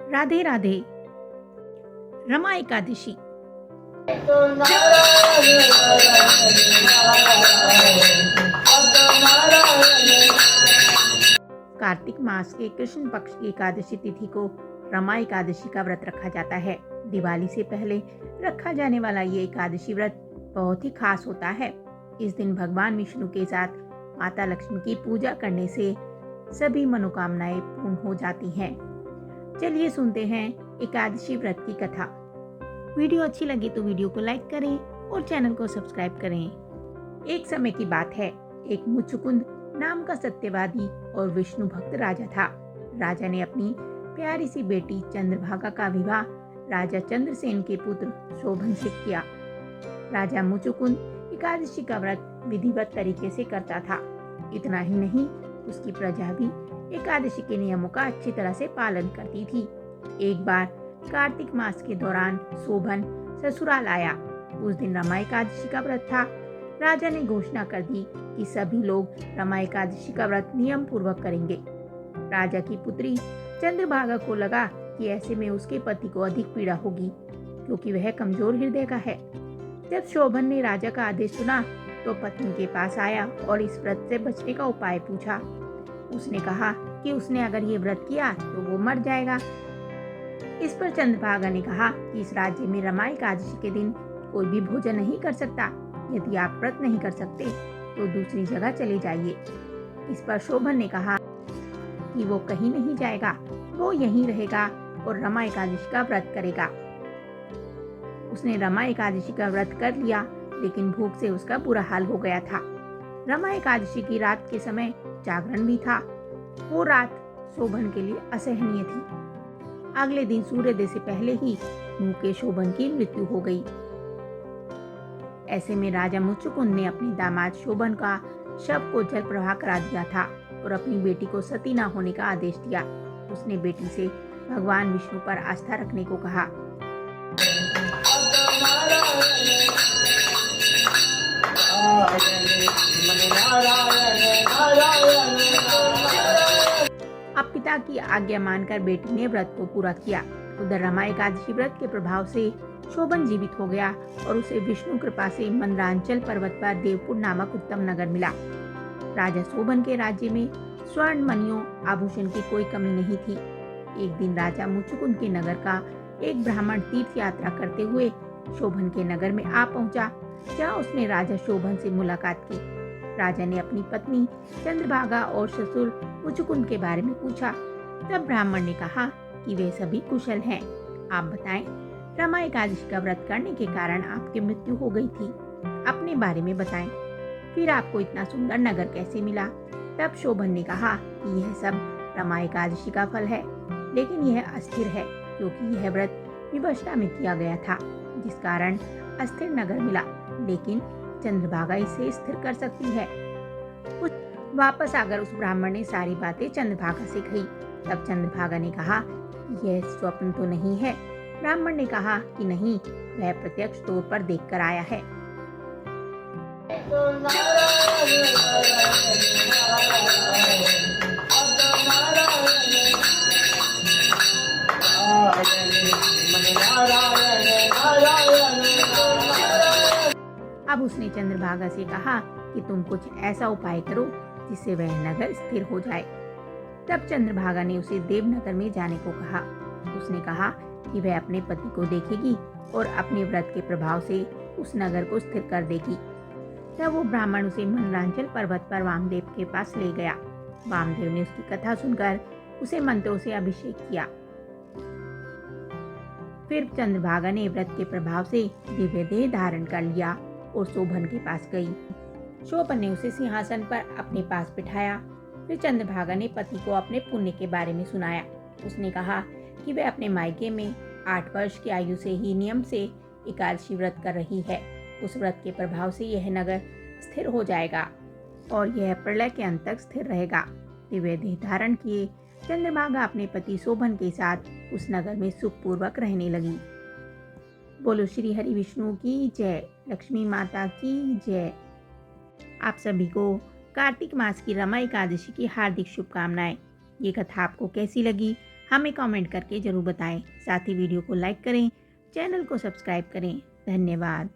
राधे राधे। रमा एकादशी। कार्तिक मास के कृष्ण पक्ष की एकादशी तिथि को रमा एकादशी का व्रत रखा जाता है। दिवाली से पहले रखा जाने वाला ये एकादशी व्रत बहुत ही खास होता है। इस दिन भगवान विष्णु के साथ माता लक्ष्मी की पूजा करने से सभी मनोकामनाएं पूर्ण हो जाती हैं। चलिए सुनते हैं एकादशी व्रत की कथा। वीडियो अच्छी लगी तो वीडियो को लाइक करें और चैनल को सब्सक्राइब करें। एक समय की बात है, एक मुचुकुंद नाम का सत्यवादी और विष्णु भक्त राजा था। राजा ने अपनी प्यारी सी बेटी चंद्रभागा का विवाह राजा चंद्रसेन के पुत्र शोभन से किया। राजा मुचुकुंद एकादशी का व्रत विधिवत तरीके से करता था। इतना ही नहीं, उसकी प्रजा भी एकादशी के नियमों का अच्छी तरह से पालन करती थी। एक बार कार्तिक मास के दौरान शोभन ससुराल आया। उस दिन रमा एकादशी का व्रत था। राजा ने घोषणा कर दी कि सभी लोग रमा एकादशी का व्रत नियम पूर्वक करेंगे। राजा की पुत्री चंद्रभागा को लगा कि ऐसे में उसके पति को अधिक पीड़ा होगी, क्योंकि वह कमजोर हृदय का है। जब शोभन ने राजा का आदेश सुना तो पत्नी के पास आया और इस व्रत से बचने का उपाय पूछा। उसने कहा कि उसने अगर ये व्रत किया तो वो मर जाएगा। इस पर चंद्रभागा ने कहा कि इस राज्य में रमा एकादशी के दिन कोई भी भोजन नहीं कर सकता। यदि आप व्रत नहीं कर सकते तो दूसरी जगह चले जाइए। इस पर शोभन ने कहा कि वो कहीं नहीं जाएगा, वो यहीं रहेगा और रमा एकादशी का व्रत करेगा। उसने रमा एकादशी का व्रत कर लिया, लेकिन भूख से उसका बुरा हाल हो गया था। रमा एकादशी की रात के समय जागरण भी था। वो रात शोभन के लिए असहनीय थी। अगले दिन सूर्योदय से पहले ही भूखे शोभन की मृत्यु हो गई। ऐसे में राजा मुचुकुंद ने अपने दामाद शोभन का शव को जल प्रवाह करा दिया था और अपनी बेटी को सती न होने का आदेश दिया। उसने बेटी से भगवान विष्णु पर आस्था रखने को कहा। अब पिता की आज्ञा मानकर बेटी ने व्रत को पूरा किया। उधर रमा एकादशी व्रत के प्रभाव से शोभन जीवित हो गया और उसे विष्णु कृपा से मंदरांचल पर्वत पर देवपुर नामक उत्तम नगर मिला। राजा शोभन के राज्य में स्वर्ण मणियों आभूषण की कोई कमी नहीं थी। एक दिन राजा मुचुकुंद के नगर का एक ब्राह्मण तीर्थ यात्रा करते हुए शोभन के नगर में आ पहुंचा, जहां उसने राजा शोभन से मुलाकात की। राजा ने अपनी पत्नी चंद्रभागा और ससुर मुचुकुंद के बारे में पूछा। तब ब्राह्मण ने कहा कि वे सभी कुशल हैं। आप बताएं, रमा एकादशी का व्रत करने के कारण आपकी मृत्यु हो गई थी। अपने बारे में बताएं। फिर आपको इतना सुंदर नगर कैसे मिला? तब शोभन ने कहा कि यह सब रमा एकादशी का फल है, लेकिन यह अस्थिर है, क्योंकि यह व्रत विवशता में किया गया था, जिस कारण अस्थिर नगर मिला। लेकिन चंद्रभागा इसे स्थिर कर सकती है। वापस आकर उस ब्राह्मण ने सारी बातें चंद्रभागा से कही। तब चंद्रभागा ने कहा कि यह स्वप्न तो नहीं है। ब्राह्मण ने कहा कि नहीं, वह प्रत्यक्ष तौर पर देखकर आया है। अब उसने चंद्रभागा से कहा कि तुम कुछ ऐसा उपाय करो जिससे वह नगर स्थिर हो जाए। तब चंद्रभागा ने उसे देवनगर में जाने को कहा। उसने कहा कि वह अपने पति को देखेगी और अपने व्रत के प्रभाव से उस नगर को स्थिर कर देगी। तब वो ब्राह्मण उसे मंदरांचल पर्वत पर वामदेव के पास ले गया। वामदेव ने उसकी कथा सुनकर उसे मंत्रों से अभिषेक किया। फिर चंद्रभागा ने व्रत के प्रभाव से दिव्य देह धारण कर लिया और शोभन के पास गई। शोभन ने उसे सिंहासन पर अपने पास बिठाया। फिर चंद्रभागा ने पति को अपने पुण्य के बारे में सुनाया। उसने कहा कि वह अपने मायके में 8 वर्ष की आयु से ही नियम से एकादशी व्रत कर रही है। उस व्रत के प्रभाव से यह नगर स्थिर हो जाएगा और यह प्रलय के अंत तक स्थिर रहेगा। दिव्य देह धारण किए चंद्रभागा अपने पति शोभन के साथ उस नगर में सुखपूर्वक रहने लगी। बोलो श्री हरि विष्णु की जय, लक्ष्मी माता की जय। आप सभी को कार्तिक मास की रमा एकादशी की हार्दिक शुभकामनाएं। ये कथा आपको कैसी लगी हमें कमेंट करके ज़रूर बताएं। साथ ही वीडियो को लाइक करें, चैनल को सब्सक्राइब करें। धन्यवाद।